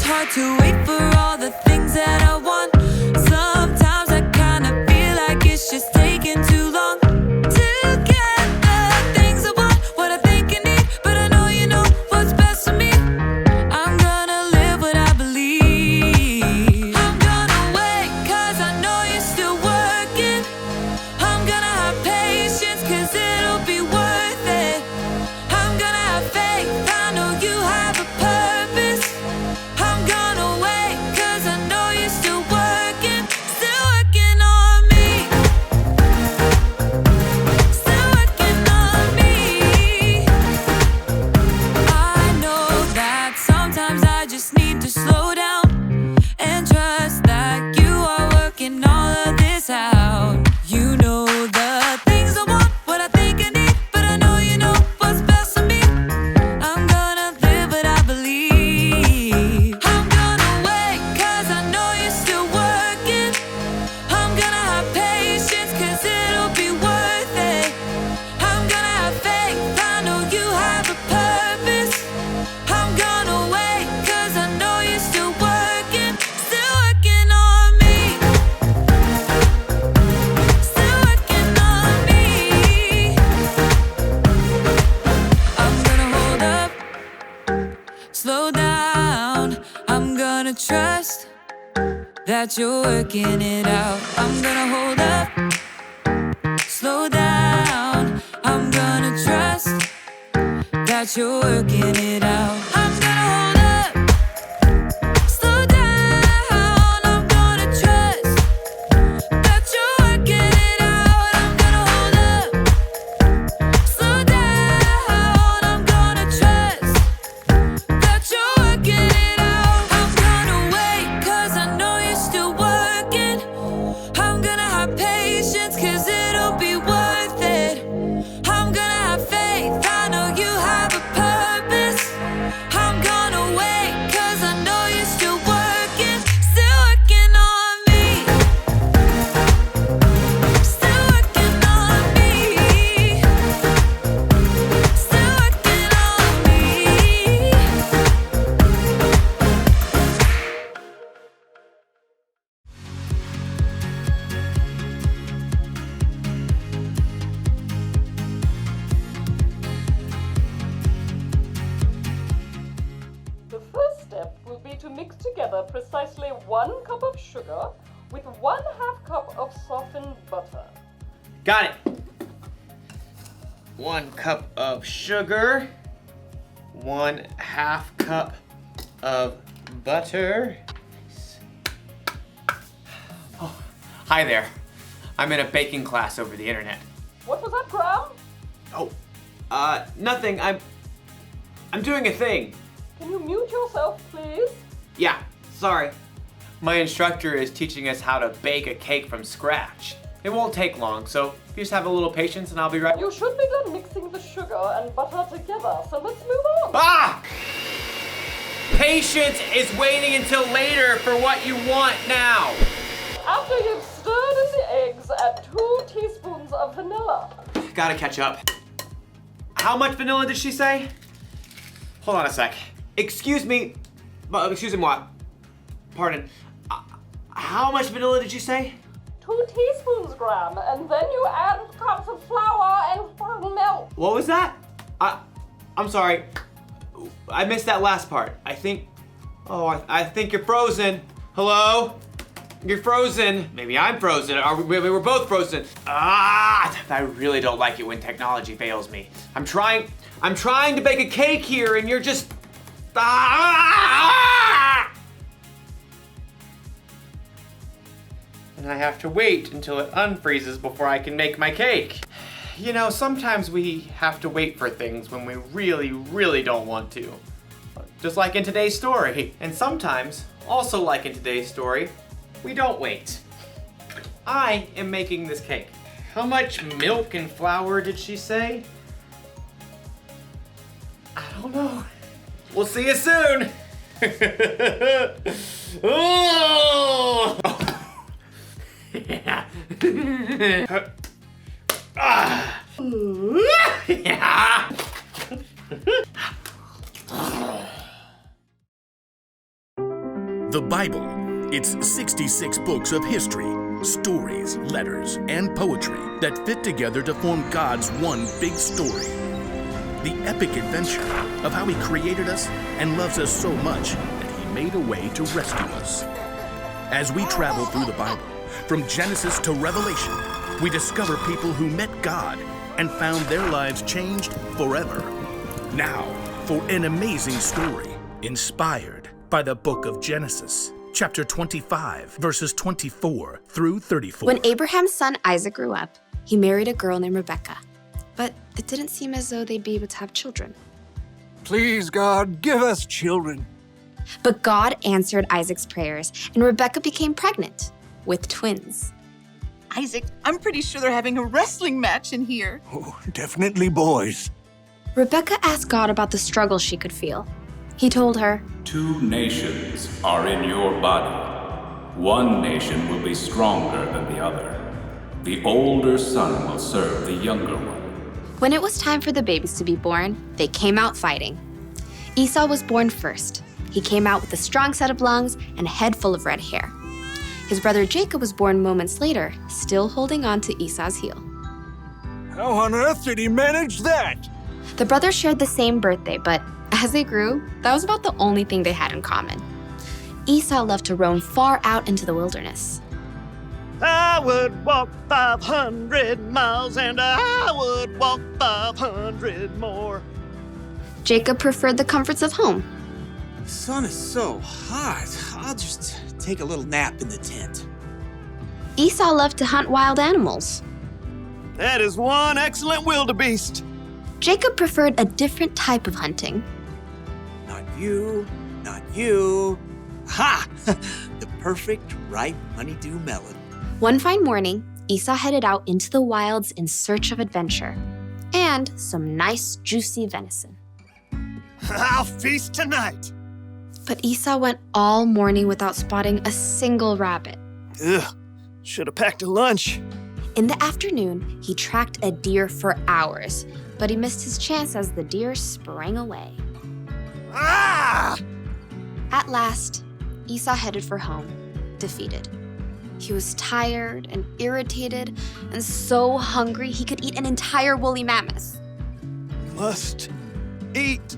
hard to wait for all the things that I want. Sometimes I kinda feel like it's just taking too long to get the things I want, what I think I need, but I know you know what's best for me. I'm gonna live what I believe. I'm gonna wait 'cause I know you're still working. I'm gonna have patience 'cause it'll be worth it. I'm gonna have faith, I know you have a purpose. I'm gonna wait 'cause I know you're still working on me. Still working on me. I know that sometimes I just need to slow down and trust that you are working all of this out. You know the things I want, what I think I need, but I know you know what's best for me. I'm gonna live what I believe. I'm gonna wait 'cause I know you're still working. I'm gonna have patience 'cause it'll be worth it. I'm gonna have faith, I know you have a purpose. I'm gonna wait 'cause I know you're still working on me. Still working on me. I'm gonna hold up, slow down. I'm gonna trust that you're working it out. I'm gonna hold up, slow down. I'm gonna trust that you're working it out. I'm gonna hold up, slow down. I'm gonna trust that you're working it out. I'm gonna hold up, slow down. I'm gonna trust that you're working it out. I'm gonna wait 'cause I know you're still working. I'm gonna have patience 'cause it'll be worth it. I'm gonna have faith, I know you have a purpose. I'm gonna wait 'cause I know you're still working on me. Still working on me. Still working on me. The first step will be to mix together precisely 1 cup of sugar with 1/2 cup of softened butter. Got it. 1 cup of sugar, 1/2 cup of butter. Oh, hi there. I'm in a baking class over the internet. What was that, Graham? Oh, nothing. I'm doing a thing. Can you mute yourself, please? Yeah, sorry. My instructor is teaching us how to bake a cake from scratch. It won't take long, so if you just have a little patience and I'll be right. You should be done mixing the sugar and butter together, so let's move on. Ah! Patience is waiting until later for what you want now. After you've stirred in the eggs, add 2 teaspoons of vanilla. Gotta catch up. How much vanilla did she say? Hold on a sec. Excuse me. Excuse me, what? Pardon. How much vanilla did you say? 2 teaspoons, Graham, and then you add cups of flour and milk. What was that? I'm sorry. I missed that last part. I think think you're frozen. Hello? You're frozen. Maybe I'm frozen. Or maybe we're both frozen. I really don't like it when technology fails me. I'm trying to bake a cake here and you're just and I have to wait until it unfreezes before I can make my cake. You know, sometimes we have to wait for things when we really, really don't want to. Just like in today's story. And sometimes, also like in today's story, we don't wait. I am making this cake. How much milk and flour did she say? I don't know. We'll see you soon. Oh! Yeah. Yeah. The Bible. It's 66 books of history, stories, letters, and poetry that fit together to form God's one big story. The epic adventure of how He created us and loves us so much that He made a way to rescue us. As we travel through the Bible, from Genesis to Revelation, we discover people who met God and found their lives changed forever. Now, for an amazing story inspired by the book of Genesis, chapter 25, verses 24 through 34. When Abraham's son Isaac grew up, he married a girl named Rebekah. But it didn't seem as though they'd be able to have children. Please, God, give us children. But God answered Isaac's prayers, and Rebekah became pregnant with twins. Isaac, I'm pretty sure they're having a wrestling match in here. Oh, definitely boys. Rebekah asked God about the struggle she could feel. He told her, 2 nations are in your body. One nation will be stronger than the other. The older son will serve the younger one. When it was time for the babies to be born, they came out fighting. Esau was born first. He came out with a strong set of lungs and a head full of red hair. His brother Jacob was born moments later, still holding on to Esau's heel. How on earth did he manage that? The brothers shared the same birthday, but as they grew, that was about the only thing they had in common. Esau loved to roam far out into the wilderness. I would walk 500 miles and I would walk 500 more. Jacob preferred the comforts of home. The sun is so hot. I'll just take a little nap in the tent. Esau loved to hunt wild animals. That is one excellent wildebeest. Jacob preferred a different type of hunting. Not you, not you. Ha! The perfect ripe honeydew melon. One fine morning, Esau headed out into the wilds in search of adventure and some nice, juicy venison. I'll feast tonight. But Esau went all morning without spotting a single rabbit. Ugh, should have packed a lunch. In the afternoon, he tracked a deer for hours, but he missed his chance as the deer sprang away. Ah! At last, Esau headed for home, defeated. He was tired and irritated and so hungry he could eat an entire woolly mammoth. Must eat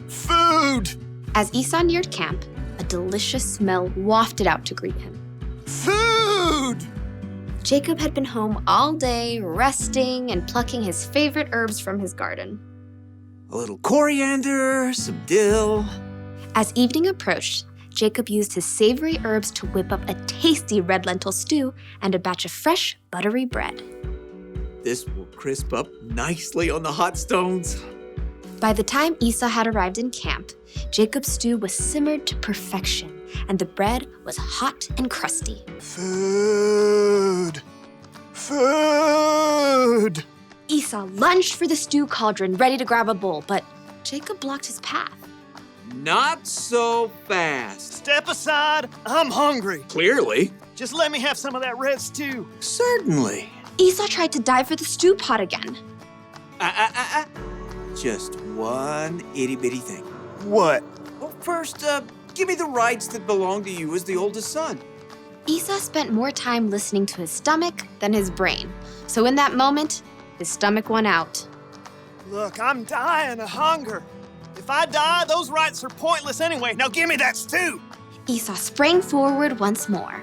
food. As Esau neared camp, a delicious smell wafted out to greet him. Food! Jacob had been home all day, resting and plucking his favorite herbs from his garden. A little coriander, some dill. As evening approached, Jacob used his savory herbs to whip up a tasty red lentil stew and a batch of fresh, buttery bread. This will crisp up nicely on the hot stones. By the time Esau had arrived in camp, Jacob's stew was simmered to perfection, and the bread was hot and crusty. Food! Food! Esau lunged for the stew cauldron, ready to grab a bowl, but Jacob blocked his path. Not so fast. Step aside, I'm hungry. Clearly. Just let me have some of that red stew. Certainly. Esau tried to dive for the stew pot again. Just one itty-bitty thing. What? Well, first, give me the rights that belong to you as the oldest son. Esau spent more time listening to his stomach than his brain, so in that moment, his stomach won out. Look, I'm dying of hunger. If I die, those rights are pointless anyway. Now give me that stew. Esau sprang forward once more.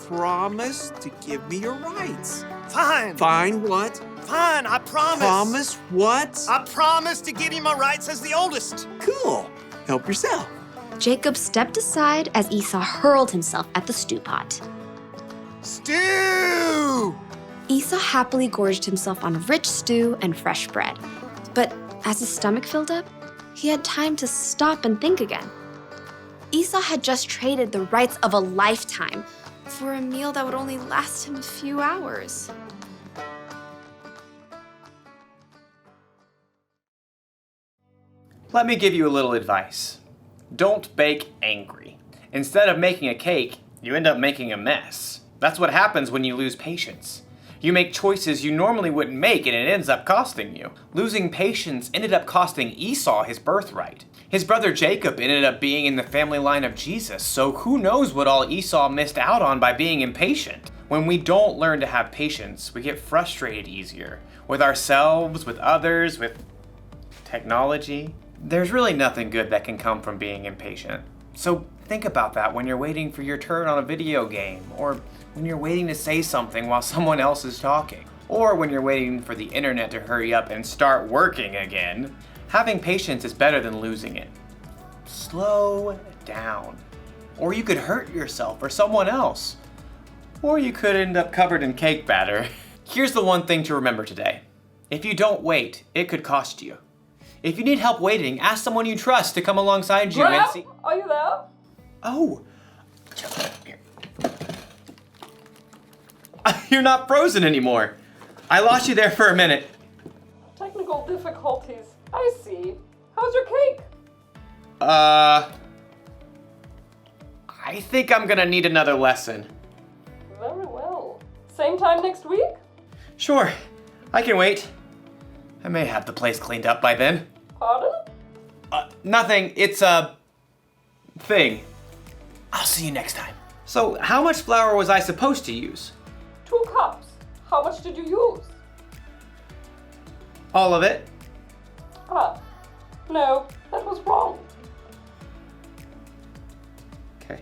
Promise to give me your rights. Fine. Fine what? Fine, I promise. Promise what? I promise to give you my rights as the oldest. Cool. Help yourself. Jacob stepped aside as Esau hurled himself at the stew pot. Stew! Esau happily gorged himself on rich stew and fresh bread. But as his stomach filled up, he had time to stop and think again. Esau had just traded the rights of a lifetime for a meal that would only last him a few hours. Let me give you a little advice. Don't bake angry. Instead of making a cake, you end up making a mess. That's what happens when you lose patience. You make choices you normally wouldn't make and it ends up costing you. Losing patience ended up costing Esau his birthright. His brother Jacob ended up being in the family line of Jesus, so who knows what all Esau missed out on by being impatient. When we don't learn to have patience, we get frustrated easier. With ourselves, with others, with technology. There's really nothing good that can come from being impatient. So think about that when you're waiting for your turn on a video game, or when you're waiting to say something while someone else is talking, or when you're waiting for the internet to hurry up and start working again. Having patience is better than losing it. Slow down. Or you could hurt yourself or someone else. Or you could end up covered in cake batter. Here's the one thing to remember today. If you don't wait, it could cost you. If you need help waiting, ask someone you trust to come alongside you and see. Are you there? Oh. You're not frozen anymore. I lost you there for a minute. Technical difficulties. I see. How's your cake? I think I'm gonna need another lesson. Very well. Same time next week? Sure, I can wait. I may have the place cleaned up by then. Pardon? Nothing, it's a thing. I'll see you next time. So, how much flour was I supposed to use? 2 cups. How much did you use? All of it? No, that was wrong. Okay.